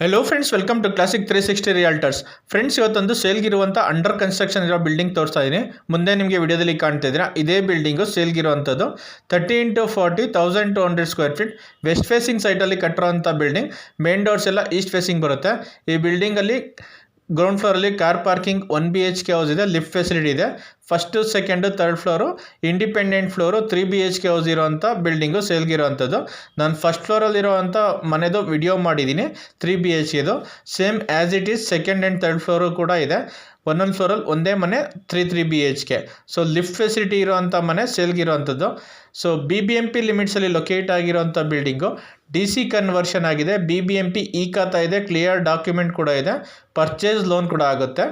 Hello friends, welcome to Classic 360 Realtors. Friends, ಇವತ್ತೊಂದು ಸೇಲ್ಗಿರುವಂಥ under construction ಇರೋ ಬಿಲ್ಡಿಂಗ್ ತೋರಿಸ್ತಾ ಇದ್ದೀನಿ. ಮುಂದೆ ನಿಮಗೆ ವಿಡಿಯೋದಲ್ಲಿ ಕಾಣ್ತಾ ಇದ್ದೀರಾ, ಇದೇ ಬಿಲ್ಡಿಂಗು ಸೇಲ್ಗಿರುವಂಥದ್ದು 30x40 1200 square feet west facing ಸೈಟಲ್ಲಿ ಕಟ್ಟಿರೋಂಥ ಬಿಲ್ಡಿಂಗ್. ಮೇನ್ ಡೋರ್ಸ್ ಎಲ್ಲ ಈಸ್ಟ್ ಫೇಸಿಂಗ್ ಬರುತ್ತೆ. ಈ ಬಿಲ್ಡಿಂಗಲ್ಲಿ ಗ್ರೌಂಡ್ ಫ್ಲೋರಲ್ಲಿ ಕಾರ್ ಪಾರ್ಕಿಂಗ್ 1 BHK ಹೌಸ್ ಇದೆ, ಲಿಫ್ಟ್ ಫೆಸಿಲಿಟಿ ಇದೆ. First second third floor independent floor 3 BHK house ಇರೋವಂಥ ಬಿಲ್ಡಿಂಗು ಸೇಲ್ಗಿರೋವಂಥದ್ದು. ನಾನು ಫಸ್ಟ್ ಫ್ಲೋರಲ್ಲಿರೋವಂಥ ಮನೆದು ವಿಡಿಯೋ ಮಾಡಿದ್ದೀನಿ 3 BHKದು. Same as it is second and third floor ಕೂಡ ಇದೆ. ಒಂದೊಂದು ಫ್ಲೋರಲ್ಲಿ ಒಂದೇ ಮನೆ 3 BHK. ಸೊ ಲಿಫ್ಟ್ ಫೆಸಿಲಿಟಿ ಇರೋವಂಥ ಮನೆ ಸೇಲ್ಗಿರೋವಂಥದ್ದು. ಸೊ BBMP ಲಿಮಿಟ್ಸಲ್ಲಿ ಲೊಕೇಟ್ ಆಗಿರೋವಂಥ ಬಿಲ್ಡಿಂಗು. DC ಕನ್ವರ್ಷನ್ ಆಗಿದೆ, BBMP ಈ ಖಾತಾ ಇದೆ, ಕ್ಲಿಯರ್ ಡಾಕ್ಯುಮೆಂಟ್ ಕೂಡ ಇದೆ, ಪರ್ಚೇಸ್ ಲೋನ್ ಕೂಡ ಆಗುತ್ತೆ.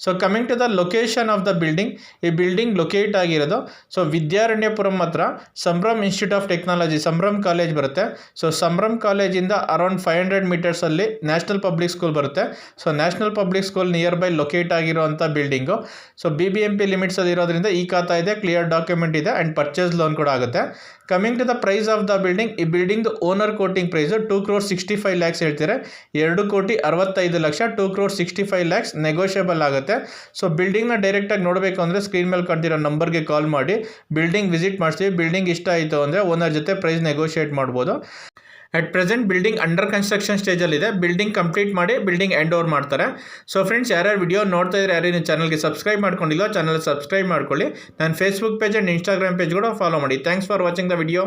So coming to the location of the building, ಈ ಬಿಲ್ಡಿಂಗ್ ಲೊಕೇಟ್ ಆಗಿರೋದು ಸೊ ವಿದ್ಯಾರಣ್ಯಪುರಂ ಹತ್ರ Sambhram Institute of Technology, Sambhram college ಬರುತ್ತೆ. ಸೊ ಸಂಭ್ರಮ್ ಕಾಲೇಜಿಂದ ಅರೌಂಡ್ 500 ಮೀಟರ್ಸಲ್ಲಿ ನ್ಯಾಷನಲ್ ಪಬ್ಲಿಕ್ ಸ್ಕೂಲ್ ಬರುತ್ತೆ. So National Public School nearby locate ಆಗಿರೋವಂಥ ಬಿಲ್ಡಿಂಗು. ಸೊ BBMP ಲಿಮಿಟ್ಸಲ್ಲಿ ಇರೋದ್ರಿಂದ ಈ ಖಾತಾ ಇದೆ, ಕ್ಲಿಯರ್ ಡಾಕ್ಯುಮೆಂಟ್ ಇದೆ ಆ್ಯಂಡ್ ಪರ್ಚೇಸ್ ಲೋನ್ ಕೂಡ ಆಗುತ್ತೆ. Coming to the price of the building, ಈ ಬಿಲ್ಡಿಂಗ್ದು ಓನರ್ ಕೋಟಿಂಗ್ ಪ್ರೈಸು 2,65 lakhs ಹೇಳ್ತಾರೆ. 2,65 ಲಕ್ಷ, 2,65 lakhs ನೆಗೋಷಿಯಬಲ್ ಆಗುತ್ತೆ. ಸೊ ಬಿಲ್ಡಿಂಗ್ನ ಡೈರೆಕ್ಟಾಗಿ ನೋಡಬೇಕು ಅಂದರೆ ಸ್ಕ್ರೀನ್ ಮೇಲೆ ಕಾಣ್ತಿರೋ ನಂಬರ್ಗೆ ಕಾಲ್ ಮಾಡಿ ಬಿಲ್ಡಿಂಗ್ ವಿಸಿಟ್ ಮಾಡಿಸ್ತೀವಿ. ಬಿಲ್ಡಿಂಗ್ ಇಷ್ಟ ಆಯಿತು ಅಂದರೆ ಓನರ್ ಜೊತೆ ಪ್ರೈಸ್ ನೆಗೋಷಿಯೇಟ್ ಮಾಡ್ಬೋದು. At present building under construction ಸ್ಟೇಜಲ್ಲಿದೆ. ಬಿಲ್ಡಿಂಗ್ ಕಂಪ್ಲೀಟ್ ಮಾಡಿ ಬಿಲ್ಡಿಂಗ್ ಹ್ಯಾಂಡ್ ಓವರ್ ಮಾಡ್ತಾರೆ. ಸೊ ಫ್ರೆಂಡ್ಸ್, ಯಾರ್ಯಾರು ವಿಡಿಯೋ ನೋಡ್ತಾ ಇದ್ದಾರೆ, ಯಾರು ಚಾನಲ್ಗೆ ಸಬ್ಸ್ಕ್ರೈಬ್ ಮಾಡ್ಕೊಂಡಿಲ್ಲ, ಚಾನಲ್ ಸಬ್ಸ್ಕ್ರೈಬ್ ಮಾಡ್ಕೊಳ್ಳಿ. ನಾನು Facebook page and Instagram page ಕೂಡ ಫಾಲೋ ಮಾಡಿ. Thanks for watching the video.